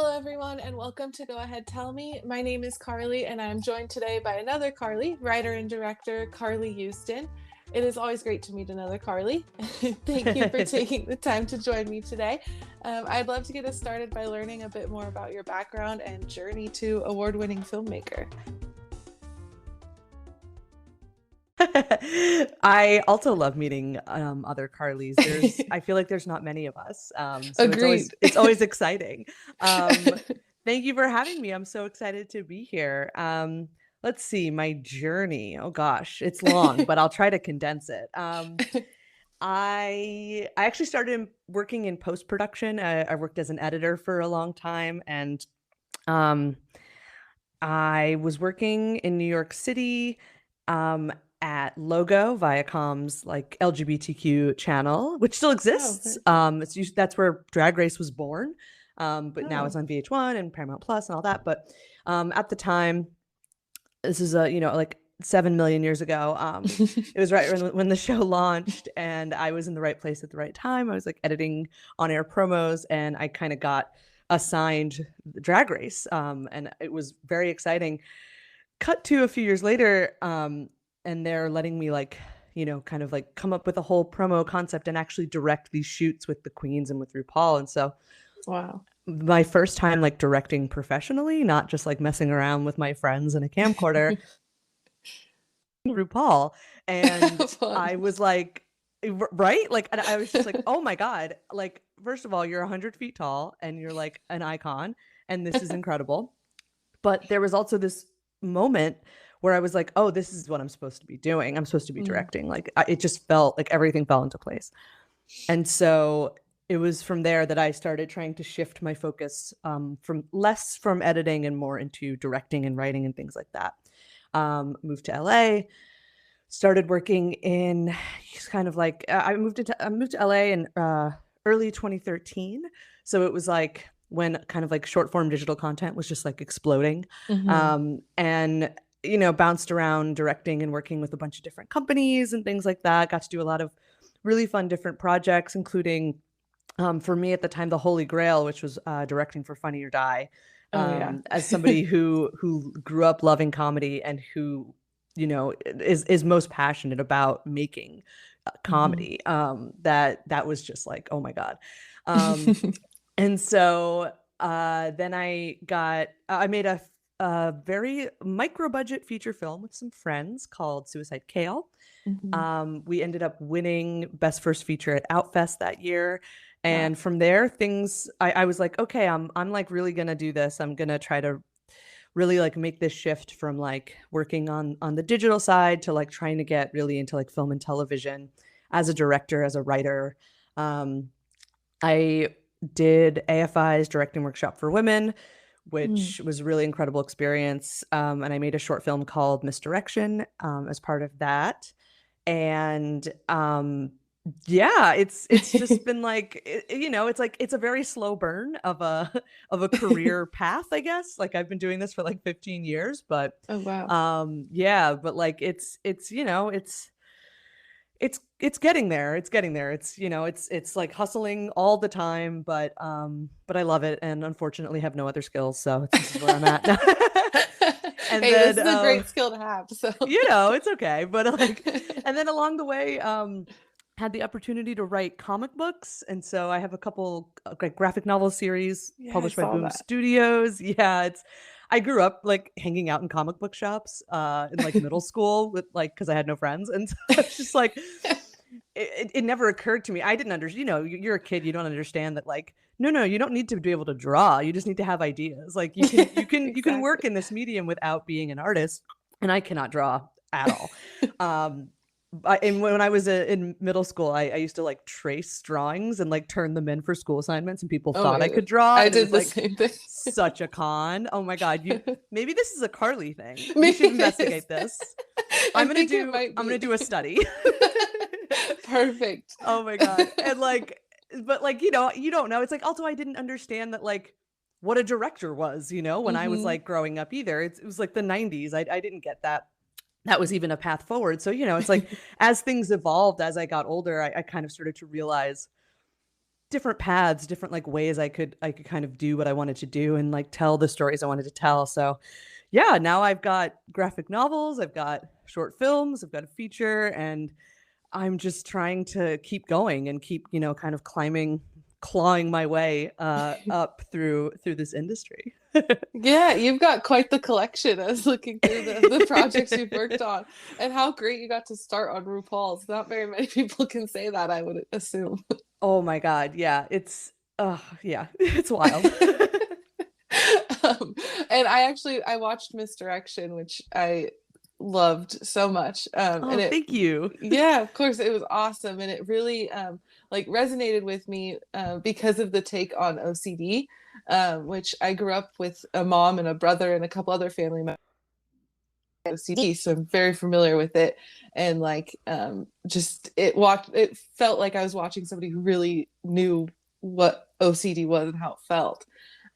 Hello, everyone, and welcome to Go Ahead Tell Me. My name is Carly, and I'm joined today by another Carly, writer and director Carly Usdin. It is always great to meet another Carly. Thank you for taking the time to join me today. I'd love to get us started by learning a bit more about your background and journey to award-winning filmmaker. I also love meeting other Carlys. I feel like there's not many of us, so it's always Agreed. it's always exciting. Um, Thank you for having me. I'm so excited to be here. Let's see, my journey. Oh gosh, it's long, but I'll try to condense it. I actually started working in post production. I worked as an editor for a long time, and um, I was working in New York City. Um, at Logo, Viacom's like LGBTQ channel, which still Oh, exists. very cool. That's where Drag Race was born, but now Oh. it's on VH1 and Paramount Plus and all that. But at the time, this is like 7 million years ago. It was right when the show launched, and I was in the right place at the right time. I was like editing on-air promos, and I kind of got assigned the Drag Race, and it was very exciting. Cut to a few years later, and they're letting me kind of like come up with a whole promo concept and actually direct these shoots with the queens and with RuPaul. And so Wow. my first time like directing professionally, not just like messing around with my friends in a camcorder, RuPaul. And Fun. I was like, right? Like, and I was just like, oh my God. Like, first of all, you're 100 feet tall and you're like an icon, and this is incredible. But there was also this moment where I was like, oh, this is what I'm supposed to be doing. I'm supposed to be Mm. directing. Like, it just felt like everything fell into place. And so it was from there that I started trying to shift my focus from less from editing and more into directing and writing and things like that. Moved to LA, started working in kind of like I moved to LA in early 2013. So it was like when kind of like short form digital content was just like exploding. Hmm. And bounced around directing and working with a bunch of different companies and things like that. Got to do a lot of really fun different projects, including for me at the time, the Holy Grail, which was directing for Funny or Die. Oh, yeah. As somebody who grew up loving comedy and who is most passionate about making Hmm. comedy, that was just like, oh my God. And so then I made a very micro budget feature film with some friends called Suicide Kale. Hmm. We ended up winning Best First Feature at Outfest that year. Wow. And from there, I was like, okay, I'm like really gonna do this. I'm gonna try to really like make this shift from like working on the digital side to like trying to get really into like film and television as a director, as a writer. I did AFI's directing workshop for women, Mm. which was a really incredible experience. And I made a short film called Misdirection as part of that. And yeah, it's just been like it's like it's a very slow burn of a of a career path, I guess. Like I've been doing this for like 15 years, but Oh, wow. yeah, but like it's getting there. It's getting there. It's like hustling all the time, but I love it, and unfortunately have no other skills, so this is where I'm at. And Hey, this then is a great skill to have. So, it's okay. But like, and then along the way, had the opportunity to write comic books. And so I have a couple like graphic novel series yeah, I published by saw Boom that. Studios. Yeah, I grew up like hanging out in comic book shops in like middle school with like, cause I had no friends. And so it's just like, it never occurred to me. I didn't understand, you're a kid, you don't understand that like, no, you don't need to be able to draw. You just need to have ideas. Like you can work Exactly. in this medium without being an artist. And I cannot draw at all. Um, and when I was in middle school, I used to like trace drawings and like turn them in for school assignments, and people Oh my thought I God. could draw, I and it did was the like same thing. such a con. Oh my God, maybe this is a Carly thing. We Maybe should it is. investigate this. I think it might I'm gonna be. do a study. Perfect. Oh my God. And like, but like, you don't know. It's like, also, I didn't understand that like what a director was, when I was Hmm. like growing up either. It was like the 90s. I didn't get that was even a path forward. So, it's like as things evolved, as I got older, I kind of started to realize different paths, different like ways I could kind of do what I wanted to do and like tell the stories I wanted to tell. So yeah, now I've got graphic novels, I've got short films, I've got a feature, and I'm just trying to keep going and keep, kind of clawing my way up through this industry. Yeah, you've got quite the collection. I was looking through the projects you've worked on, and how great you got to start on RuPaul's. Not very many people can say that, I would assume. Oh my God. Yeah. Yeah, it's wild. um, and I watched Misdirection, which I loved so much. Oh, And it thank you. yeah, of course it was awesome, and it really like resonated with me because of the take on OCD, which I grew up with a mom and a brother and a couple other family members with OCD, so I'm very familiar with it. And like just it felt like I was watching somebody who really knew what OCD was and how it felt.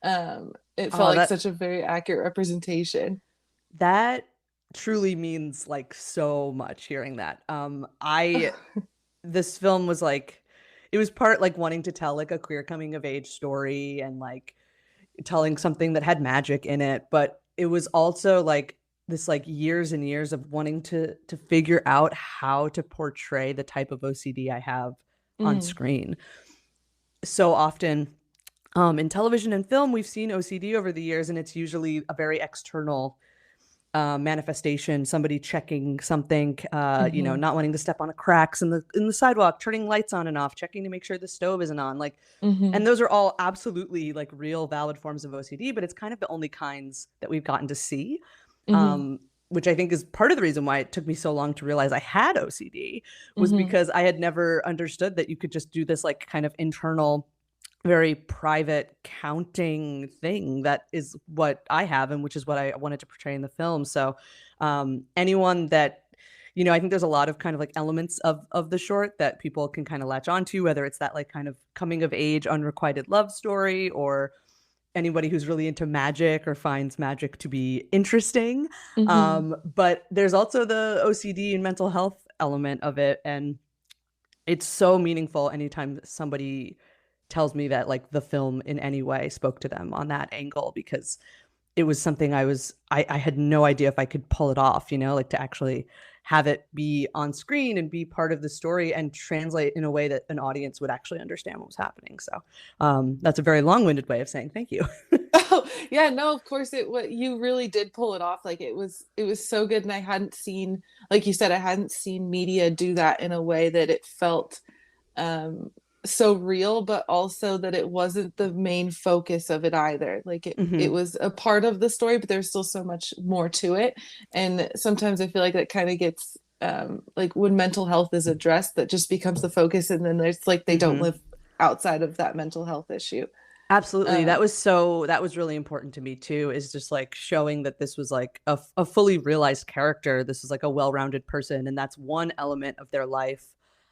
It felt Oh, like that such a very accurate representation. that truly means like so much hearing that. I This film was like, it was part like wanting to tell like a queer coming of age story and like telling something that had magic in it, but it was also like this like years and years of wanting to figure out how to portray the type of OCD I have on Mm, screen. So often in television and film, we've seen OCD over the years, and it's usually a very external manifestation, somebody checking something, mhm, not wanting to step on a cracks in the sidewalk, turning lights on and off, checking to make sure the stove isn't on, like, mhm, and those are all absolutely like real valid forms of OCD, but it's kind of the only kinds that we've gotten to see. mhm, Which I think is part of the reason why it took me so long to realize I had OCD, was mhm, because I had never understood that you could just do this like kind of internal, very private counting thing that is what I have and which is what I wanted to portray in the film. So anyone that, I think there's a lot of kind of like elements of the short that people can kind of latch onto, whether it's that like kind of coming of age unrequited love story, or anybody who's really into magic or finds magic to be interesting. mhm. But there's also the OCD and mental health element of it, and it's so meaningful anytime somebody tells me that like the film in any way spoke to them on that angle, because it was something I had no idea if I could pull it off, like to actually have it be on screen and be part of the story and translate in a way that an audience would actually understand what was happening. So that's a very long-winded way of saying thank you. Oh, yeah, no, of course it what you really did pull it off. Like it was so good, and I hadn't seen, like you said, I hadn't seen media do that in a way that it felt um so real, but also that it wasn't the main focus of it either. Like it Hmm. was a part of the story, but there's still so much more to it. And sometimes I feel like that kind of gets like when mental health is addressed, that just becomes the focus, and then there's like they don't Hmm. live outside of that mental health issue. Absolutely. Um That was really important to me too, is just like showing that this was like a fully realized character. This is like a well-rounded person, and that's one element of their life.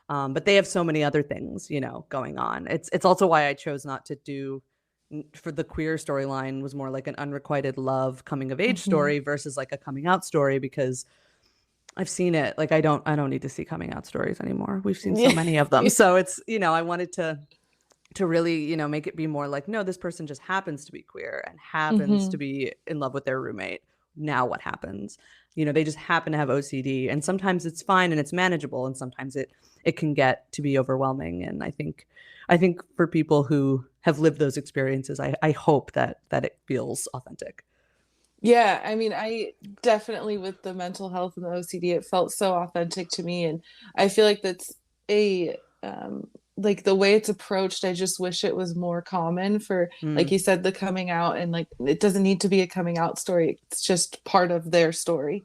But they have so many other things, going on. It's also why I chose not to do, for the queer storyline, was more like an unrequited love coming of age mhm. story versus like a coming out story, because I've seen it. Like I don't need to see coming out stories anymore. We've seen so Yeah. many of them. So it's, I wanted to really, make it be more like, no, this person just happens to be queer and happens to Hmm. be in love with their roommate. Now what happens? They just happen to have OCD, and sometimes it's fine and it's manageable, and sometimes it can get to be overwhelming. And I think for people who have lived those experiences, I hope that it feels authentic. Yeah, I mean, I definitely with the mental health and the OCD, it felt so authentic to me, and I feel like that's a like the way it's approached. I just wish it was more common for, like Mm, you said, the coming out, and like it doesn't need to be a coming out story. It's just part of their story.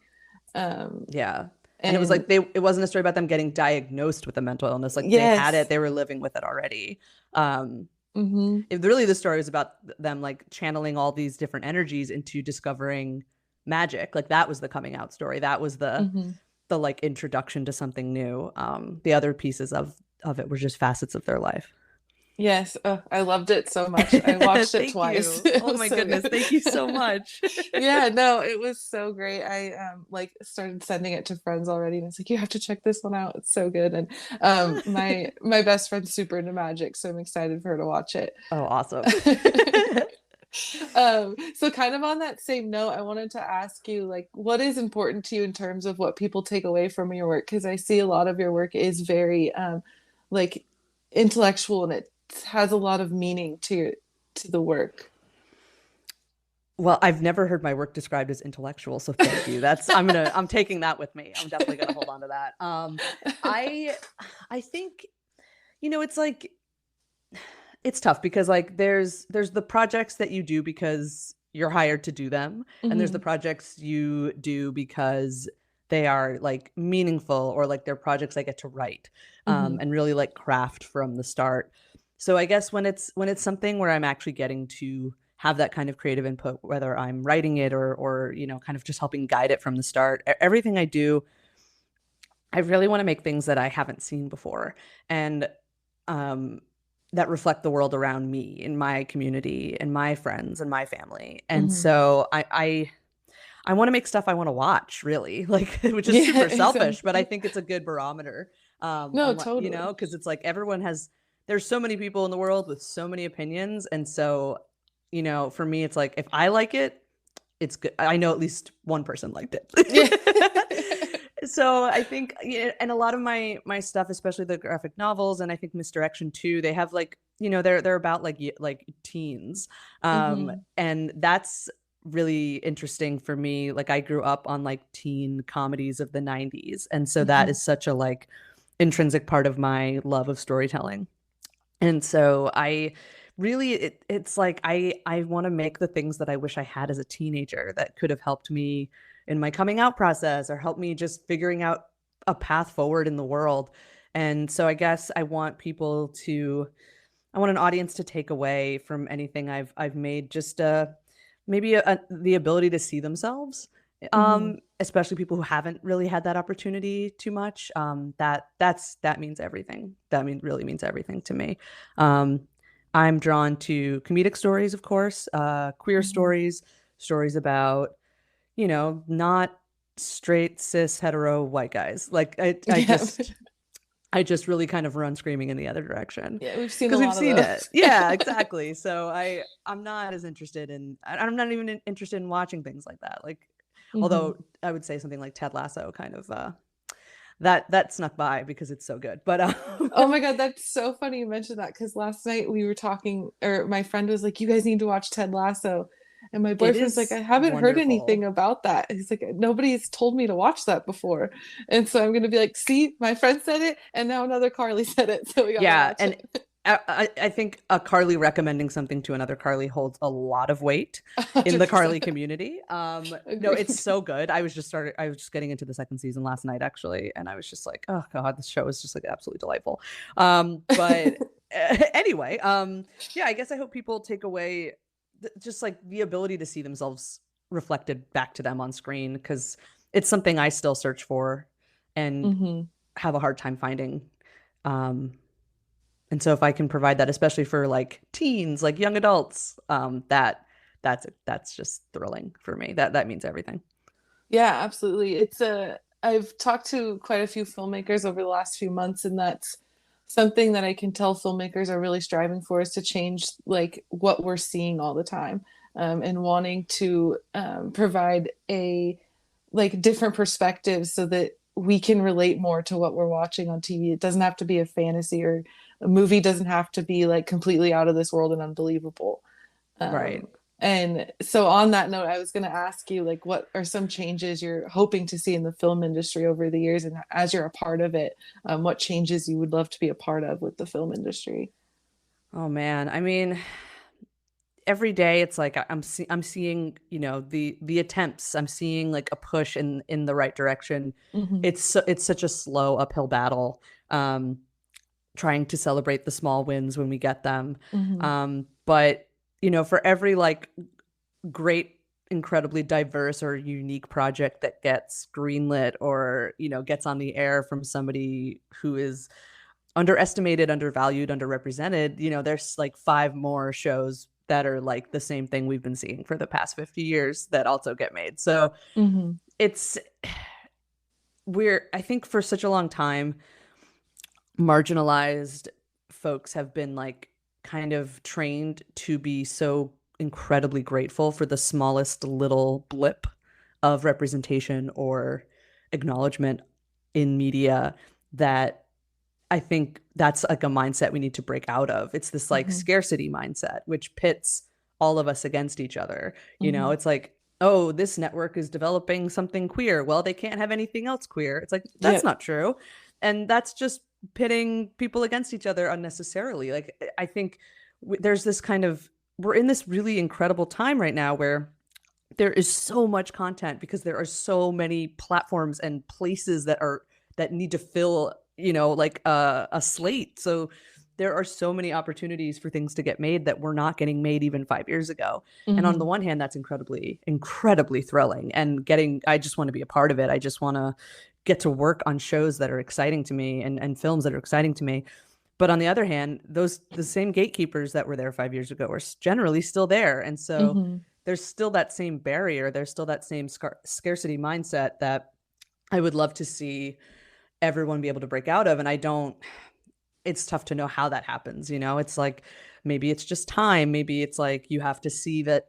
Um, yeah. And it was and like it wasn't a story about them getting diagnosed with a mental illness. Like they had it, yes, they were living with it already. Um, hmm, really, the story is about them like channeling all these different energies into discovering magic. Like that was the coming out story. That was hmm. the like introduction to something new. The other pieces of it were just facets of their life. Yes, I loved it so much. I watched it Thank twice. you. It Oh was my so goodness. good. Thank you so much. Yeah, no, it was so great. I like started sending it to friends already, and it's like you have to check this one out. It's so good. And my best friend's super into magic, so I'm excited for her to watch it. Oh, awesome. So kind of on that same note, I wanted to ask you, like, what is important to you in terms of what people take away from your work? Because I see a lot of your work is very like intellectual, and it has a lot of meaning to the work. Well, I've never heard my work described as intellectual, so thank you. I'm taking that with me. I'm definitely gonna hold on to that. I I think, it's like it's tough because like there's the projects that you do because you're hired to do them, and there's the Hmm. projects you do because they are like meaningful, or like they're projects I get to write Hmm. and really like craft from the start. So I guess when it's something where I'm actually getting to have that kind of creative input, whether I'm writing it or kind of just helping guide it from the start, everything I do, I really want to make things that I haven't seen before, and um, that reflect the world around me, in my community, and my friends, and my family. And Hmm. so I want to make stuff I want to watch, really, like, which is Yeah, super selfish, but I exactly. think it's a good barometer. No, On what, totally. because it's like everyone has, there's so many people in the world with so many opinions. And so, for me, it's like, if I like it, it's good. I know at least one person liked Yeah. it. So I think, and a lot of my stuff, especially the graphic novels, and I think Misdirection too, they have like, they're about like teens, Hmm. and that's really interesting for me. Like I grew up on like teen comedies of the 90s, and so that Hmm. is such a like intrinsic part of my love of storytelling. And so I really, it's like I want to make the things that I wish I had as a teenager that could have helped me in my coming out process, or helped me just figuring out a path forward in the world. And so I guess I want an audience to take away from anything I've made, just maybe the ability to see themselves, Hmm. especially people who haven't really had that opportunity too much. That means everything. Really means everything to me. Um, I'm drawn to comedic stories, of course, queer Hmm. stories about, not straight cis hetero white guys. Like Yeah. I just really kind of run screaming in the other direction Yeah, we've seen a because we've lot of seen it. those. Yeah, exactly. So I'm not as interested in, I'm not even interested in watching things like that. Like, Hmm. although I would say something like Ted Lasso kind of, that snuck by because it's so good. But Oh my God, that's so funny you mentioned that because last night we were talking, or my friend was like, "You guys need to watch Ted Lasso." And my it boyfriend's like, "I is haven't heard anything wonderful. about that." He's like, "Nobody's told me to watch that before." And so I'm gonna be like, "See, my friend said it, and now another Carly said it, so we gotta Yeah, watch and it." I think a Carly recommending something to another Carly holds a lot of weight in the Carly 100%. community. No, it's Agreed. so good. I was just getting into the second season last night actually, and I was just like, oh god, this show is just like absolutely delightful. But anyway, yeah, I guess I hope people take away just like the ability to see themselves reflected back to them on screen, because it's something I still search for and Hmm. have a hard time finding. Um, and so if I can provide that, especially for like teens, like young adults, that's just thrilling for me. That means everything. Yeah, absolutely. I've talked to quite a few filmmakers over the last few months, and that's something that I can tell filmmakers are really striving for is to change like what we're seeing all the time, and wanting to provide a like different perspectives so that we can relate more to what we're watching on TV. It doesn't have to be a fantasy, or a movie doesn't have to be like completely out of this world and unbelievable. Right. And so on that note, I was going to ask you, like, what are some changes you're hoping to see in the film industry over the years? And as you're a part of it, what changes you would love to be a part of with the film industry? Oh man. I mean, every day it's like I'm seeing, the attempts. I'm seeing like a push in the right direction. Hmm. It's such a slow uphill battle. Um, Trying to celebrate the small wins when we get them. Hmm. But for every like great, incredibly diverse or unique project that gets greenlit, or gets on the air from somebody who is underestimated, undervalued, underrepresented, there's like 5 more shows that are like the same thing we've been seeing for the past 50 years that also get made. So Hmm. it's I think for such a long time, marginalized folks have been like kind of trained to be so incredibly grateful for the smallest little blip of representation or acknowledgement in media, that I think that's like a mindset we need to break out of. It's this like Hmm. scarcity mindset, which pits all of us against each other. Hmm. It's like, oh, this network is developing something queer. Well, they can't have anything else queer. It's like, that's Yep. not true. And that's just pitting people against each other unnecessarily. Like, I think there's this kind of, we're in this really incredible time right now where there is so much content because there are so many platforms and places that need to fill, like a slate. So there are so many opportunities for things to get made that were not getting made even 5 years ago. And on the Hmm. one hand, that's incredibly, incredibly thrilling. And I just want to be a part of it. I just want to get to work on shows that are exciting to me, and films that are exciting to me. But on the other hand, the same gatekeepers that were there 5 years ago are generally still there. And so Hmm. there's still that same barrier. There's still that same scarcity mindset that I would love to see everyone be able to break out of. And I don't, it's tough to know how that happens. It's like, maybe it's just time. Maybe it's like you have to see that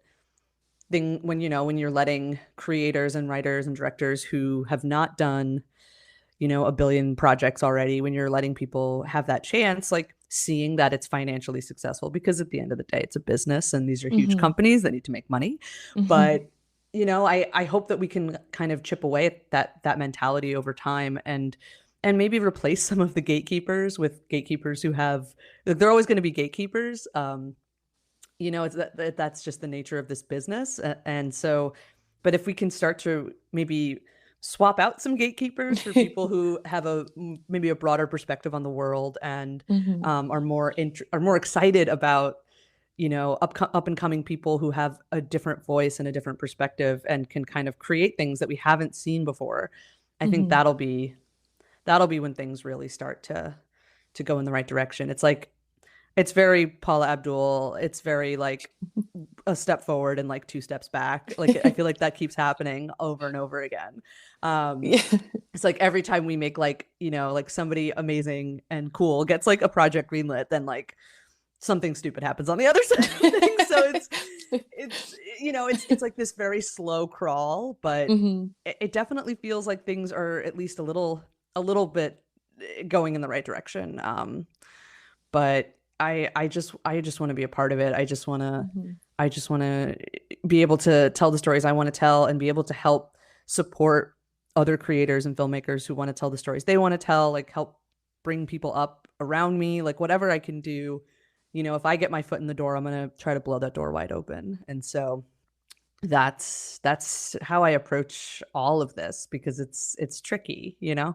thing when you're letting creators and writers and directors who have not done, a billion projects already, when you're letting people have that chance, like seeing that it's financially successful, because at the end of the day, it's a business and these are huge Hmm. companies that need to make money. Hmm. But, I hope that we can kind of chip away at that mentality over time, and maybe replace some of the gatekeepers with gatekeepers who have, they're always going to be gatekeepers. It's that's just the nature of this business. And so, but if we can start to maybe swap out some gatekeepers for people who have maybe a broader perspective on the world, and Hmm. are more excited about, up and coming people who have a different voice and a different perspective and can kind of create things that we haven't seen before. I think Hmm. that'll be when things really start to go in the right direction. It's very Paula Abdul. It's very like a step forward and like 2 steps back. Like, I feel like that keeps happening over and over again. Um, Yeah. it's like every time we make like, like somebody amazing and cool gets like a project greenlit, then like something stupid happens on the other side of things. So it's like this very slow crawl, but Hmm. it definitely feels like things are at least a little bit going in the right direction. But I just want to be a part of it. Hmm. I just want to be able to tell the stories I want to tell, and be able to help support other creators and filmmakers who want to tell the stories they want to tell, like help bring people up around me, like whatever I can do. If I get my foot in the door, I'm going to try to blow that door wide open. And so that's how I approach all of this, because it's tricky, it's a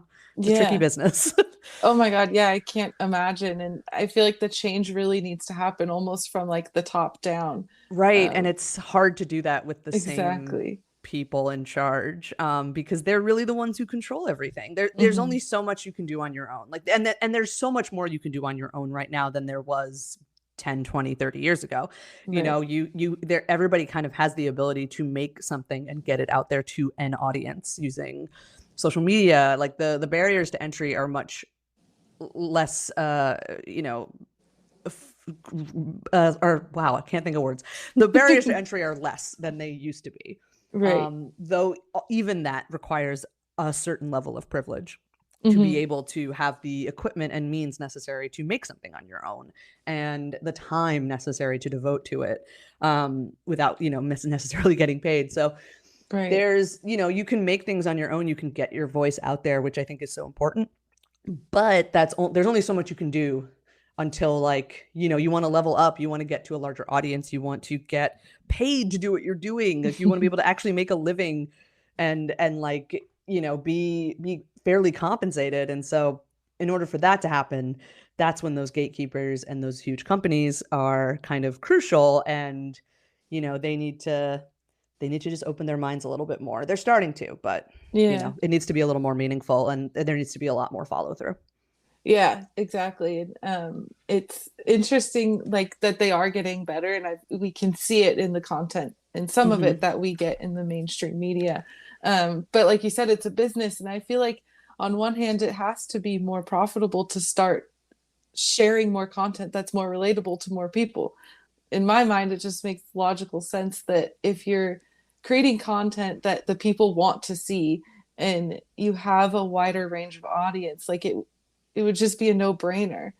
tricky Yeah. business. Oh my God. Yeah, I can't imagine. And I feel like the change really needs to happen almost from like the top down. Right. And Um, it's hard to do that with the same exactly. people in charge, because they're really the ones who control everything. There's only Hmm. so much you can do on your own. Like, and there's so much more you can do on your own right now than there was 10, 20, 30 years ago. Right. Everybody kind of has the ability to make something and get it out there to an audience using social media. Like, the barriers to entry are much less, or wow, I can't think of words. The barriers to entry are less than they used to be. Right. Though even that requires a certain level of privilege to be Hmm. able to have the equipment and means necessary to make something on your own, and the time necessary to devote to it, without, necessarily getting paid. So Right. there's, you can make things on your own. You can get your voice out there, which I think is so important. But there's only so much you can do until, like, you want to level up, you want to get to a larger audience, you want to get paid to do what you're doing, like you want to be able to actually make a living, and like, be fairly compensated. And so in order for that to happen, that's when those gatekeepers and those huge companies are kind of crucial. And they need to just open their minds a little bit more. They're starting to, but Yeah. it needs to be a little more meaningful, and there needs to be a lot more follow through. Yeah, exactly. And it's interesting, like that they are getting better, and we can see it in the content and some of it Hmm. that we get in the mainstream media. But like you said, it's a business, and I feel like on one hand, it has to be more profitable to start sharing more content that's more relatable to more people. In my mind, it just makes logical sense that if you're creating content that the people want to see and you have a wider range of audience, like it would just be a no-brainer.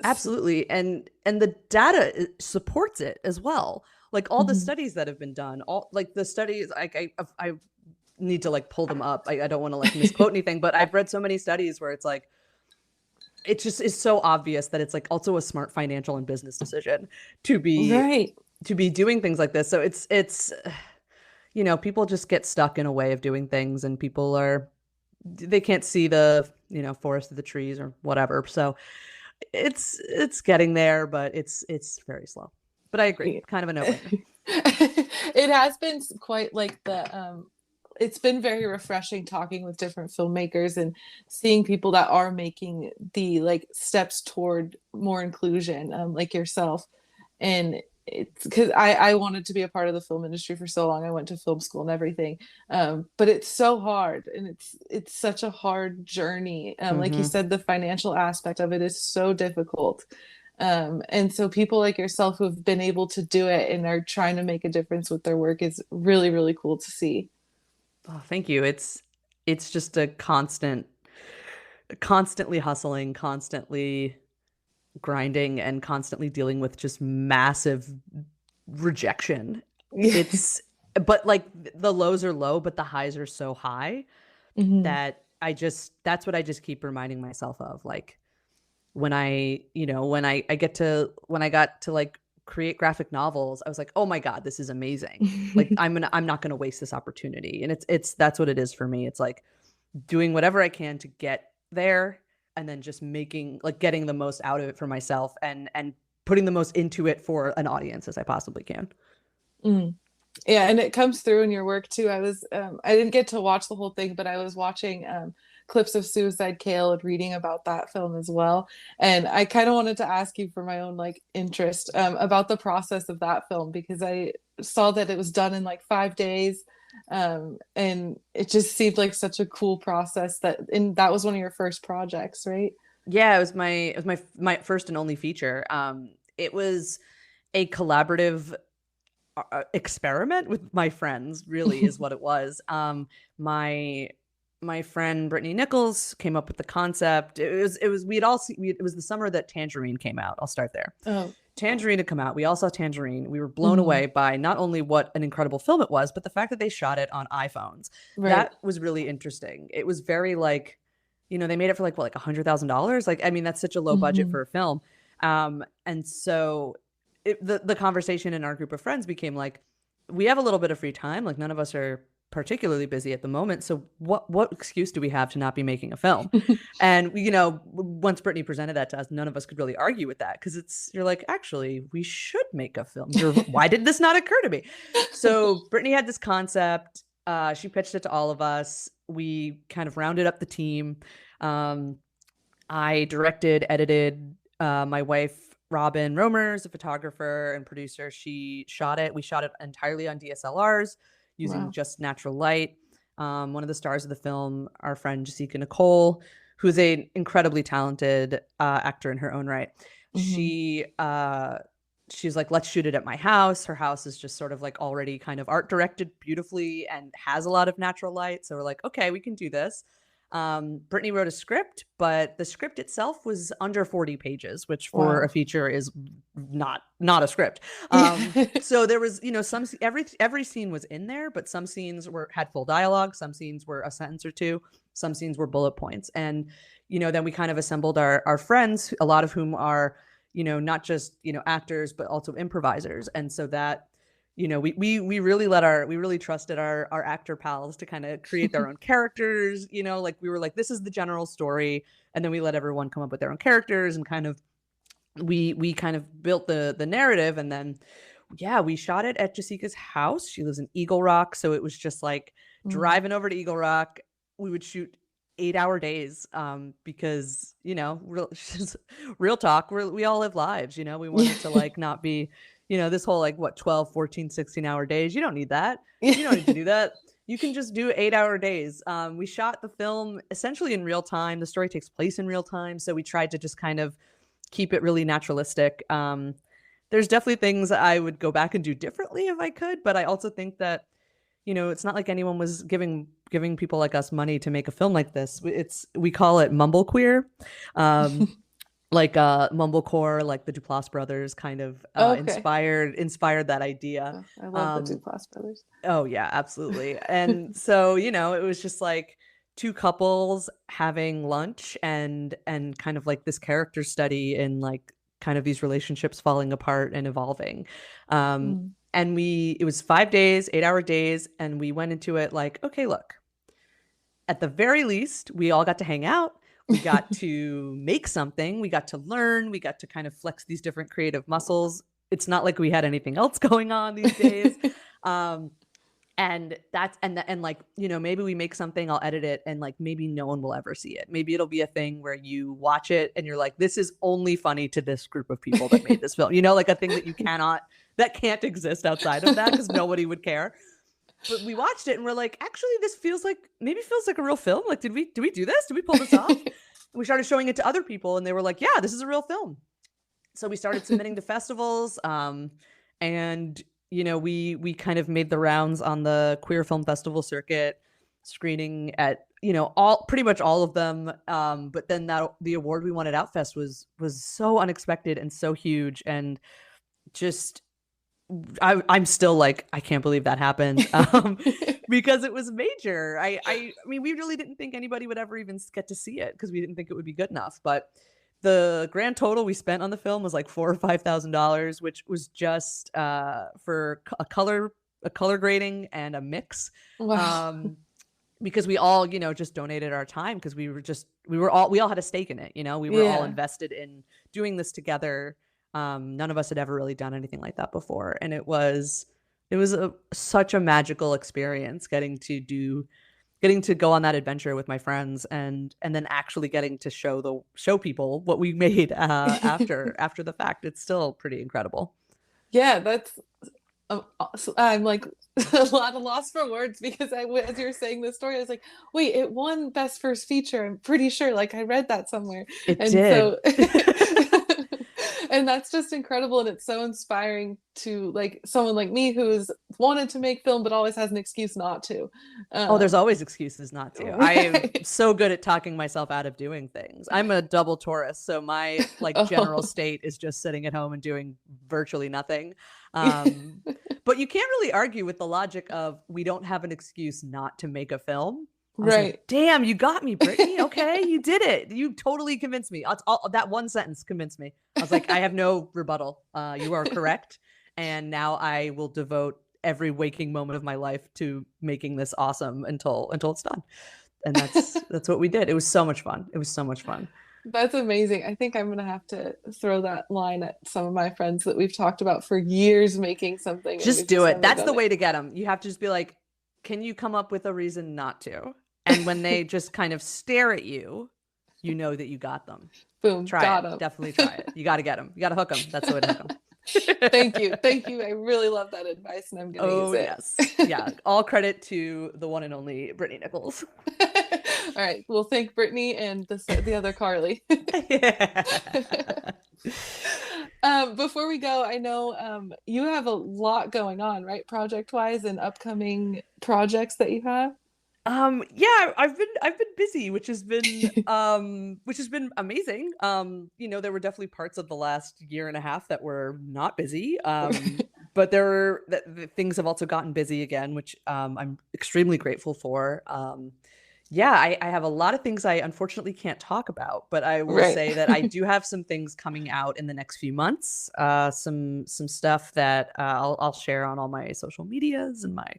Absolutely. And the data supports it as well. Like all the Mhm. studies that have been done, all like the studies, I need to like pull them up. I don't want to like misquote anything, but I've read so many studies where it's like it just is so obvious that it's like also a smart financial and business decision to be Right. doing things like this. So it's people just get stuck in a way of doing things, and people are they can't see the forest of the trees or whatever. So it's getting there, but it's very slow. But I agree, kind of a no-brainer. It has been quite like the it's been very refreshing talking with different filmmakers and seeing people that are making the like steps toward more inclusion, like yourself. And it's because I wanted to be a part of the film industry for so long. I went to film school and everything. But it's so hard, and it's such a hard journey. Like you Hmm. said, the financial aspect of it is so difficult. And so people like yourself who have been able to do it and are trying to make a difference with their work is really, really cool to see. Oh, thank you. It's just a constantly hustling, constantly grinding, and constantly dealing with just massive rejection. Yeah. It's but like the lows are low, but the highs are so high Hmm. that that's what I just keep reminding myself of. Like when when I got to like create graphic novels, I was like, oh my God, this is amazing. Like I'm not gonna waste this opportunity. And it's that's what it is for me. It's like doing whatever I can to get there, and then just making like getting the most out of it for myself, and putting the most into it for an audience as I possibly can. Mm. Yeah, and it comes through in your work too. I didn't get to watch the whole thing, but I was watching clips of Suicide Kale and reading about that film as well. And I kind of wanted to ask you for my own like interest about the process of that film because I saw that it was done in like 5 days. And it just seemed like such a cool process and that was one of your first projects, right? Yeah, it was my first and only feature. It was a collaborative experiment with my friends, really is what it was. My my friend Brittany Nichols came up with the concept. It was we had all seen, it was the summer that Tangerine came out. I'll start there. Oh, Tangerine had come out. We all saw Tangerine. We were blown mhm. away by not only what an incredible film it was, but the fact that they shot it on iPhones. Right. That was really interesting. It was very like, they made it for like what, like $100,000. Like, I mean, that's such a low budget Hmm. for a film. And so the conversation in our group of friends became like, we have a little bit of free time. Like, none of us are particularly busy at the moment. So what excuse do we have to not be making a film? And once Brittany presented that to us, none of us could really argue with that, because you're like, actually, we should make a film. Why did this not occur to me? So Brittany had this concept. She pitched it to all of us. We kind of rounded up the team. Um, I directed, edited. My wife, Robin Romer, is a photographer and producer. She shot it. We shot it entirely on DSLRs using Wow. just natural light. One of the stars of the film, our friend Jessica Nicole, who's an incredibly talented actor in her own right. Hmm. She's like, let's shoot it at my house. Her house is just sort of like already kind of art directed beautifully and has a lot of natural light. So we're like, okay, we can do this. Brittany wrote a script, but the script itself was under 40 pages, which for a Wow. feature is not a script. Yeah. So there was, some every scene was in there, but some scenes had full dialogue, some scenes were a sentence or two, some scenes were bullet points, and then we kind of assembled our friends, a lot of whom are not just actors but also improvisers, and so that we really we really trusted our actor pals to kind of create their own characters. Like, we were like, this is the general story, and then we let everyone come up with their own characters, and kind of we kind of built the narrative. And then yeah, we shot it at Jessica's house. She lives in Eagle Rock, so it was just like Mm. driving over to Eagle Rock. We would shoot 8-hour days, because, real talk, we all live lives, we want Yeah. it to, like, not be, this whole, like, what, 12, 14, 16-hour days. You don't need that. Yeah. You don't need to do that. You can just do 8-hour days. We shot the film essentially in real time. The story takes place in real time, so we tried to just kind of keep it really naturalistic. There's definitely things I would go back and do differently if I could, but I also think that, it's not like anyone was giving people like us money to make a film like this. We call it mumblequeer. Um, like mumblecore, like the Duplass brothers kind of Okay. inspired that idea. Oh, I love the Um, Duplass brothers. oh yeah, absolutely. And so, it was just like two couples having lunch and kind of like this character study in like kind of these relationships falling apart and evolving. Um, Mm. and it was 5 days, 8-hour days, and we went into it like, okay, look, at the very least, we all got to hang out. We got to make something. We got to learn. We got to kind of flex these different creative muscles. It's not like we had anything else going on these days. Um, and that's and like, maybe we make something, I'll edit it, and like maybe no one will ever see it. Maybe it'll be a thing where you watch it and you're like, this is only funny to this group of people that made this film. Like a thing that can't exist outside of that because nobody would care. But we watched it and we're like, actually, this feels like a real film. Like, did we do this? Did we pull this off? And we started showing it to other people and they were like, yeah, this is a real film. So we started submitting to festivals. And we kind of made the rounds on the queer film festival circuit, screening at, pretty much all of them. But then the award we won at Outfest was so unexpected and so huge, and just I'm still like, I can't believe that happened, because it was major. I mean, we really didn't think anybody would ever even get to see it because we didn't think it would be good enough. But the grand total we spent on the film was like $4,000 or $5,000, which was just for a color grading and a mix. Wow. Because we all, just donated our time because we all had a stake in it. We were all Yeah. invested in doing this together. None of us had ever really done anything like that before. And it was such a magical experience getting to go on that adventure with my friends and then actually getting to show people what we made after the fact. It's still pretty incredible. Yeah, that's I'm like a lot of loss for words because as you were saying this story, I was like, wait, it won Best First Feature. I'm pretty sure. Like I read that somewhere. It And did. so and that's just incredible. And it's so inspiring to like someone like me who's wanted to make film but always has an excuse not to. Oh, there's Um, always excuses not to. I am right. so good at talking myself out of doing things. I'm a double Taurus, so my like general Oh. state is just sitting at home and doing virtually nothing. But you can't really argue with the logic of we don't have an excuse not to make a film. I was like, Right. damn, you got me, Brittany. Okay, you did it. You totally convinced me. That one sentence convinced me. I was like, I have no rebuttal. You are correct. And now I will devote every waking moment of my life to making this awesome until it's done. And that's what we did. It was so much fun. It was so much fun. That's amazing. I think I'm gonna have to throw that line at some of my friends that we've talked about for years making something and Just we've do just it. never That's done the it. way to get them. You have to just be like, can you come up with a reason not to? And when they just kind of stare at you, you know that you got them. Boom, Try it. got him. Definitely try it. You got to get them. You got to hook them. That's the way to hook them. Thank you. Thank you. I really love that advice and I'm gonna use Oh, it. yes. Yeah. All credit to the one and only Brittany Nichols. All right. Well, thank Brittany and the other Carly. Yeah. Before we go, I know you have a lot going on, right? Project wise and upcoming projects that you have. Yeah, I've been busy, which has been amazing. There were definitely parts of the last year and a half that were not busy. But things have also gotten busy again, which I'm extremely grateful for. Yeah, I have a lot of things I unfortunately can't talk about, but I will Right. say that I do have some things coming out in the next few months. Some stuff that I'll share on all my social medias and my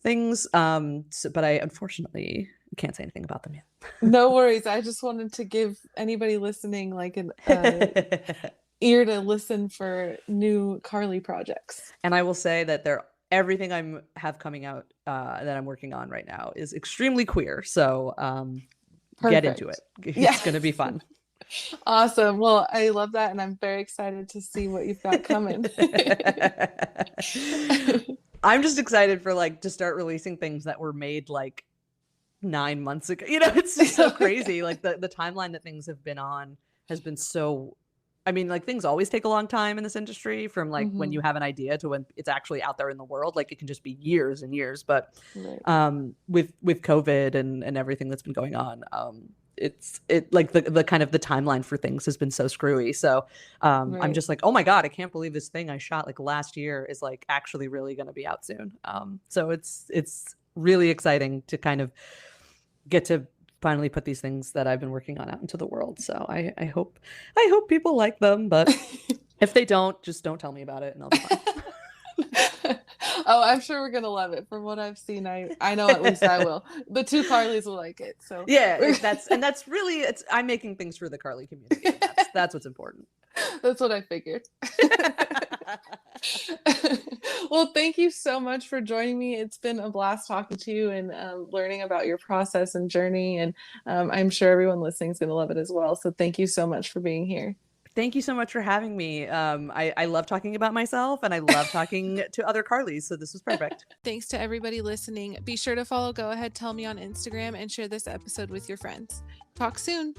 things. But I unfortunately can't say anything about them No worries. I just wanted to give anybody listening like an yet. ear to listen for new Carly projects. And I will say that everything have coming out that I'm working on right now is extremely queer. So get into it. Perfect. It's Yeah. going to be fun. Awesome. Well, I love that, and I'm very excited to see what you've got coming. I'm just excited for like to start releasing things that were made like 9 months ago. You know, it's just so crazy. Like the timeline that things have been on has been so, I mean, like things always take a long time in this industry, from like when you Mhm. have an idea to when it's actually out there in the world. Like it can just be years and years. But Right. with COVID and everything that's been going on, it like the kind of the timeline for things has been so screwy. So I'm Right. just like, oh my God, I can't believe this thing I shot like last year is like actually really going to be out soon. So it's really exciting to kind of get to finally put these things that I've been working on out into the world. So I hope people like them, but if they don't, just don't tell me about it and I'll be fine. Oh, I'm sure we're gonna love it. From what I've seen, I know at least I will. The two Carlys will like it. So Yeah, that's really, it's, I'm making things for the Carly community, and that's what's important. that's what I figured. Well, thank you so much for joining me. It's been a blast talking to you and learning about your process and journey. And I'm sure everyone listening is going to love it as well. So thank you so much for being here. Thank you so much for having me. I love talking about myself and I love talking to other Carlys, so this was perfect. Thanks to everybody listening. Be sure to follow Go Ahead Tell Me on Instagram and share this episode with your friends. Talk soon.